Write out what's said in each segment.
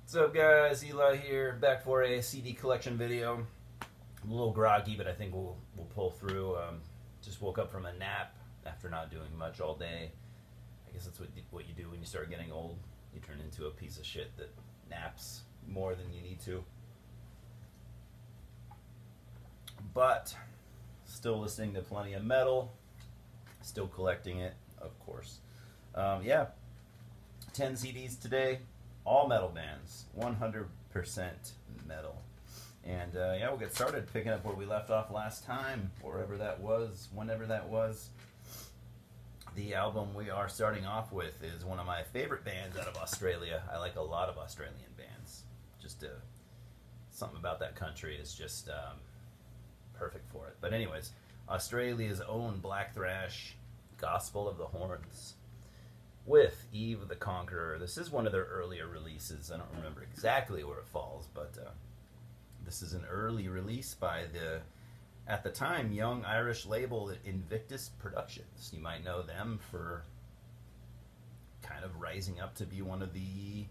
What's up, guys? Eli here, back for a CD collection video. I'm a little groggy, but I think we'll pull through. Just woke up from a nap after not doing much all day. I guess that's what you do when you start getting old. You turn into a piece of shit that naps more than you need to. But still listening to plenty of metal. Still collecting it, of course. Yeah, 10 CDs today. All metal bands, 100% metal. And yeah, we'll get started picking up where we left off last time, wherever that was, whenever that was. The album we are starting off with is one of my favorite bands out of Australia. I like a lot of Australian bands. Just something about that country is just perfect for it. But anyways, Australia's own black thrash, Gospel of the Horns, with Eve of the Conqueror. This is one of their earlier releases. I don't remember exactly where it falls, but this is an early release by the, at the time, young Irish label Invictus Productions. You might know them for kind of rising up to be one of the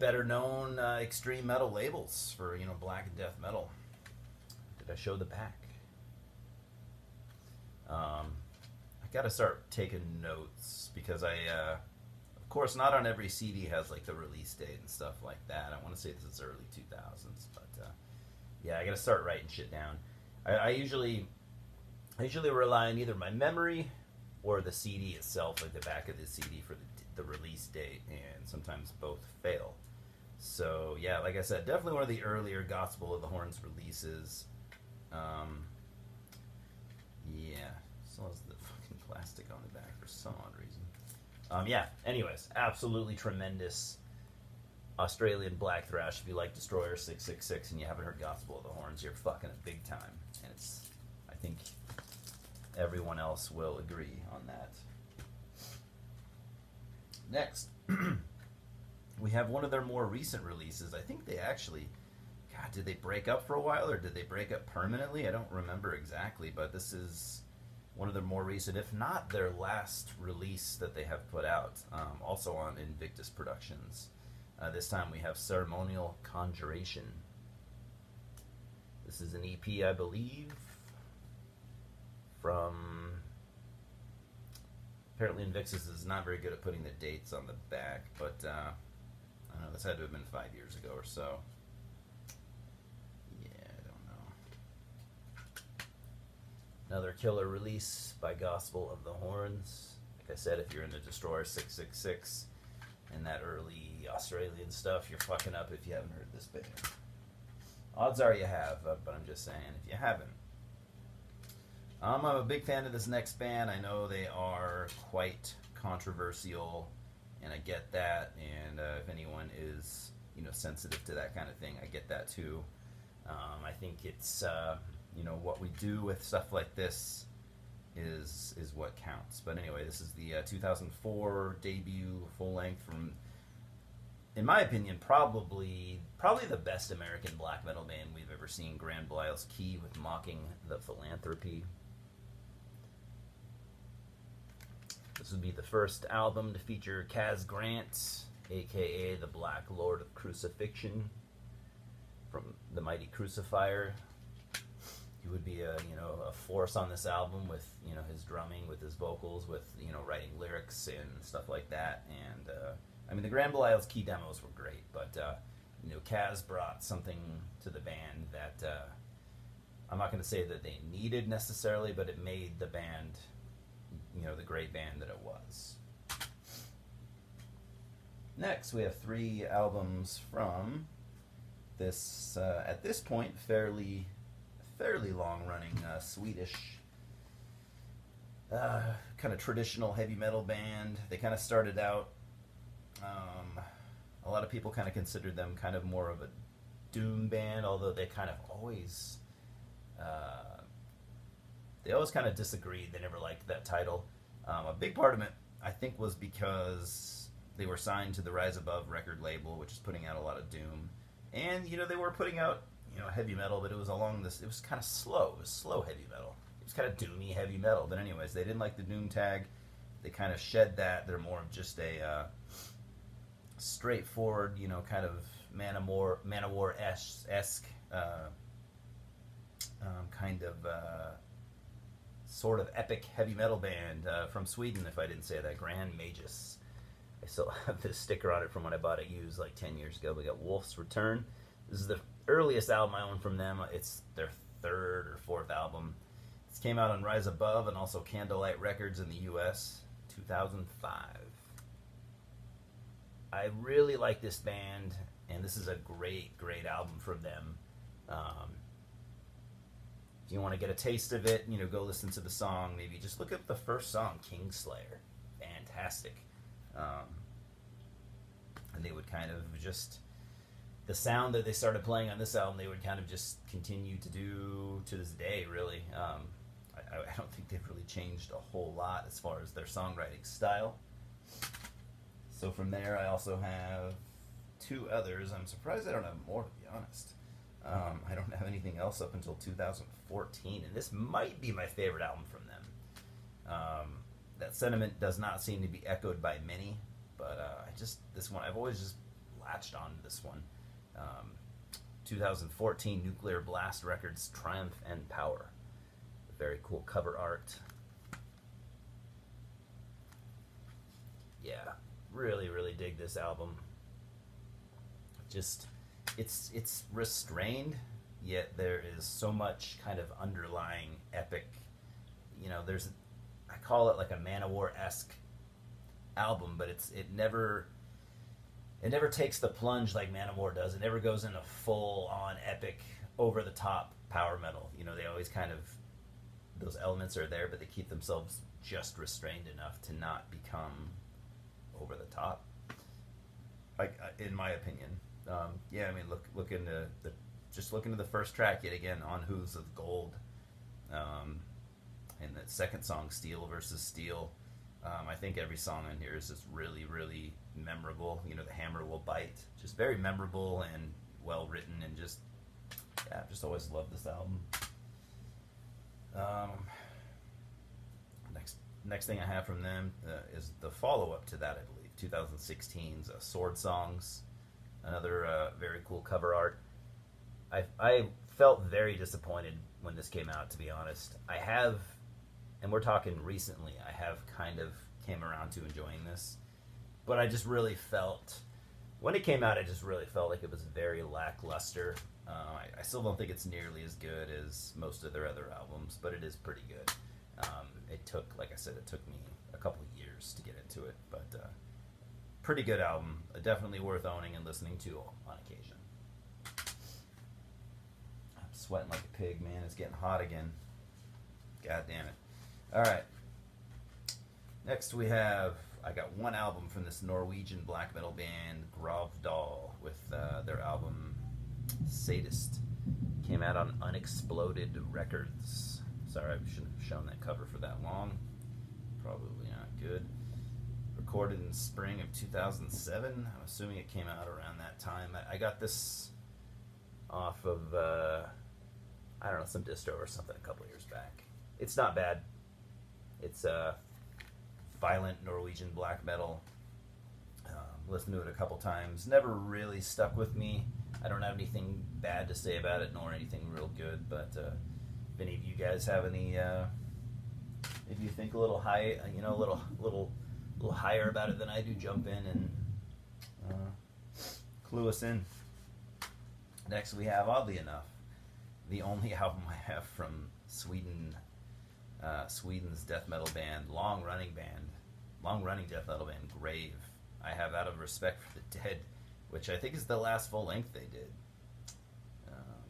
better known extreme metal labels for, you know, black and death metal. Did I show the back? I gotta start taking notes because of course, not on every CD has like the release date and stuff like that. I want to say this is early 2000s, but yeah, I gotta start writing shit down. I usually rely on either my memory or the CD itself, like the back of the CD for the release date, and sometimes both fail. So yeah, like I said, definitely one of the earlier Gospel of the Horns releases. Yeah, still has the fucking plastic on the back for some odd reason. Yeah, anyways, absolutely tremendous Australian black thrash. If you like Destroyer 666 and you haven't heard Gospel of the Horns, you're fucking a big time. And it's, I think everyone else will agree on that. Next, we have one of their more recent releases. I think they actually, God, did they break up for a while or did they break up permanently? I don't remember exactly, but this is one of their more recent, if not their last release that they have put out, also on Invictus Productions. This time we have Ceremonial Conjuration. This is an EP, I believe, from... Apparently Invictus is not very good at putting the dates on the back, but I don't know, this had to have been 5 years ago or so. Another killer release by Gospel of the Horns. Like I said, if you're into Destroyer 666 and that early Australian stuff, you're fucking up if you haven't heard this band. Odds are you have, but I'm just saying, if you haven't. I'm a big fan of this next band. I know they are quite controversial, and I get that. And if anyone is, you know, sensitive to that kind of thing, I get that too. I think it's... you know, what we do with stuff like this is what counts. But anyway, this is the 2004 debut full length from, in my opinion, probably the best American black metal band we've ever seen, Grand Belial's Key with Mocking the Philanthropy. This would be the first album to feature Kaz Grant, aka the Black Lord of Crucifixion, from the Mighty Crucifier. He would be a force on this album with, you know, his drumming, with his vocals, with, you know, writing lyrics and stuff like that. And I mean, the Grand Belial's Key demos were great, but you know, Kaz brought something to the band that I'm not going to say that they needed necessarily, but it made the band, you know, the great band that it was. Next, we have 3 albums from this at this point fairly long-running Swedish kind of traditional heavy metal band. They kind of started out, a lot of people kind of considered them kind of more of a doom band, although they kind of always kind of disagreed. They never liked that title. A big part of it, I think, was because they were signed to the Rise Above record label, which is putting out a lot of doom. And, you know, they were putting out, you know, heavy metal, but it was along this, it was kind of slow. It was slow heavy metal. It was kind of doomy heavy metal. But anyways, they didn't like the doom tag. They kind of shed that. They're more of just a straightforward, you know, kind of Manowar-esque kind of sort of epic heavy metal band from Sweden, if I didn't say that, Grand Magus. I still have this sticker on it from when I bought it used like 10 years ago. We got Wolf's Return. This is the earliest album I own from them. It's their third or fourth album. It came out on Rise Above and also Candlelight Records in the US, 2005. I really like this band, and this is a great, great album from them. If you want to get a taste of it, you know, go listen to the song. Maybe just look at the first song, Kingslayer. Fantastic. And they would kind of just, the sound that they started playing on this album, they would kind of just continue to do to this day, really. I don't think they've really changed a whole lot as far as their songwriting style. So from there, I also have two others. I'm surprised I don't have more, to be honest. I don't have anything else up until 2014, and this might be my favorite album from them. That sentiment does not seem to be echoed by many, but this one, I've always just latched on to this one. 2014 Nuclear Blast Records, Triumph and Power. Very cool cover art. Yeah, really, really dig this album. Just, it's restrained, yet there is so much kind of underlying epic, you know, I call it like a Manowar-esque album, but it never takes the plunge like Manowar does. It never goes into full-on epic, over-the-top power metal. You know, they always kind of, those elements are there, but they keep themselves just restrained enough to not become over the top. Like, in my opinion. Yeah, I mean, look into the first track yet again, On Hooves of Gold. And the second song, Steel versus Steel. I think every song on here is just really, really memorable. You know, the hammer will bite. Just very memorable and well written, and just, yeah, I've just always loved this album. Next thing I have from them is the follow-up to that, I believe, 2016's Sword Songs. Another very cool cover art. I felt very disappointed when this came out, to be honest. I have, and we're talking recently, I have kind of came around to enjoying this. But I just really felt, when it came out, I just really felt like it was very lackluster. I still don't think it's nearly as good as most of their other albums, but it is pretty good. It took, like I said, it took me a couple of years to get into it, but pretty good album. Definitely worth owning and listening to on occasion. I'm sweating like a pig, man. It's getting hot again. God damn it. Alright. Next we have, I got one album from this Norwegian black metal band, Grovdal, with their album Sadist. Came out on Unexploded Records. Sorry, I shouldn't have shown that cover for that long. Probably not good. Recorded in spring of 2007. I'm assuming it came out around that time. I got this off of, I don't know, some distro or something a couple years back. It's not bad. It's violent Norwegian black metal. Listened to it a couple times. Never really stuck with me. I don't have anything bad to say about it, nor anything real good, but if any of you guys have any, if you think a little high, you know, a little higher about it than I do, jump in and clue us in. Next we have, oddly enough, the only album I have from Sweden, Sweden's death metal band, long-running death metal band, Grave. I have Out of Respect for the Dead, which I think is the last full length they did.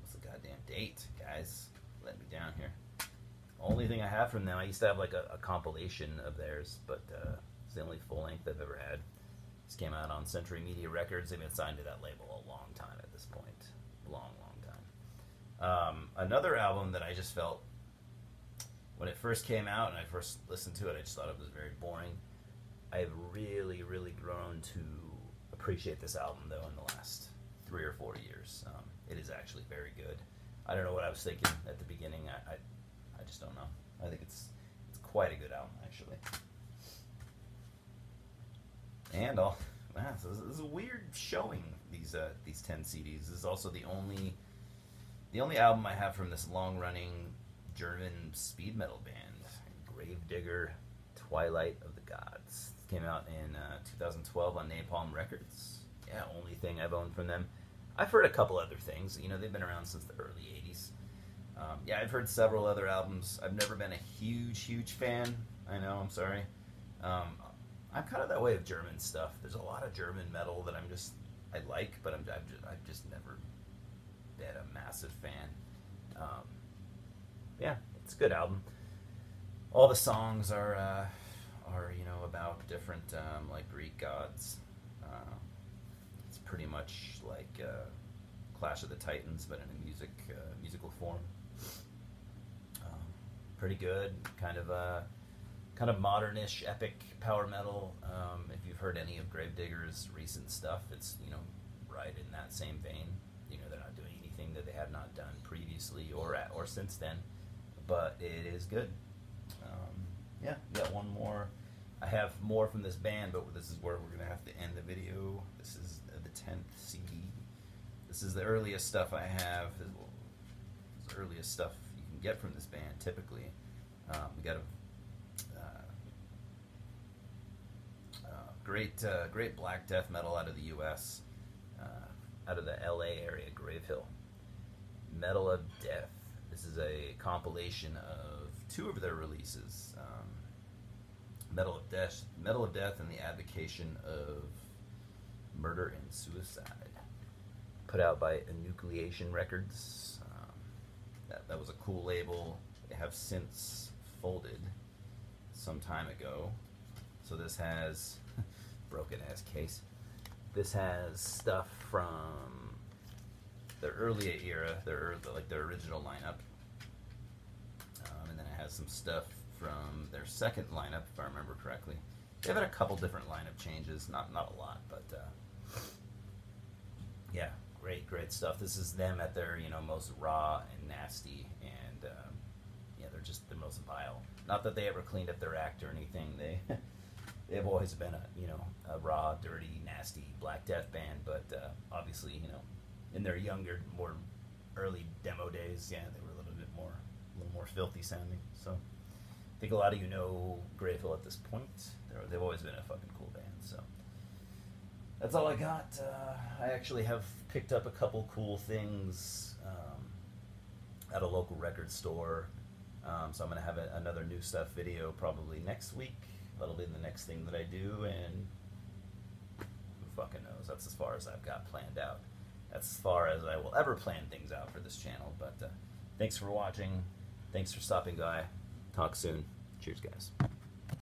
What's the goddamn date, guys? Let me down here. Only thing I have from them, I used to have like a compilation of theirs, but it's the only full length I've ever had. This came out on Century Media Records. They've been signed to that label a long time at this point. Long time. Another album that I just felt, when it first came out and I first listened to it, I just thought it was very boring. I've really, really grown to appreciate this album, though, in the last 3 or 4 years. It is actually very good. I don't know what I was thinking at the beginning. I just don't know. I think it's quite a good album, actually. And wow, so this is a weird showing. These 10 CDs. This is also the only album I have from this long-running German speed metal band, Gravedigger, Twilight of the Gods. It came out in 2012 on Napalm Records. Yeah, only thing I've owned from them. I've heard a couple other things. You know, they've been around since the early 80s. Yeah, I've heard several other albums. I've never been a huge fan. I know, I'm sorry. I'm kind of that way with German stuff. There's a lot of German metal that I like, but I've just never been a massive fan. Yeah, it's a good album. All the songs are you know, about different like Greek gods. It's pretty much like Clash of the Titans, but in a musical form. Pretty good, kind of modernish, epic power metal. If you've heard any of Gravedigger's recent stuff, it's, you know, right in that same vein. You know, they're not doing anything that they have not done previously or since then, but it is good. Yeah, got one more. I have more from this band, but this is where we're gonna have to end the video. This is the 10th CD. This is the earliest stuff I have. This is the earliest stuff you can get from this band. Typically, we got a great black death metal out of the U.S., out of the L.A. area, Grave Hill. Metal of Death. This is a compilation of 2 of their releases. Metal of Death, and the Advocation of Murder and Suicide. Put out by Enucleation Records. That was a cool label. They have since folded some time ago. So this has broken ass case. This has stuff from their earlier era, their original lineup, and then it has some stuff from their second lineup, if I remember correctly. They've had a couple different lineup changes, not a lot, but yeah, great stuff. This is them at their, you know, most raw and nasty, and yeah, they're most vile. Not that they ever cleaned up their act or anything. They've always been a raw, dirty, nasty Black Death band, but obviously, you know, in their younger, more early demo days, yeah, they were a little more filthy sounding. So I think a lot of you know Grave Hill at this point. They've always been a fucking cool band. So that's all I got. I actually have picked up a couple cool things at a local record store. So I'm gonna have another new stuff video probably next week. That'll be the next thing that I do, and who fucking knows? That's as far as I've got planned out. That's as far as I will ever plan things out for this channel. But thanks for watching. Thanks for stopping by. Talk soon. Cheers, guys.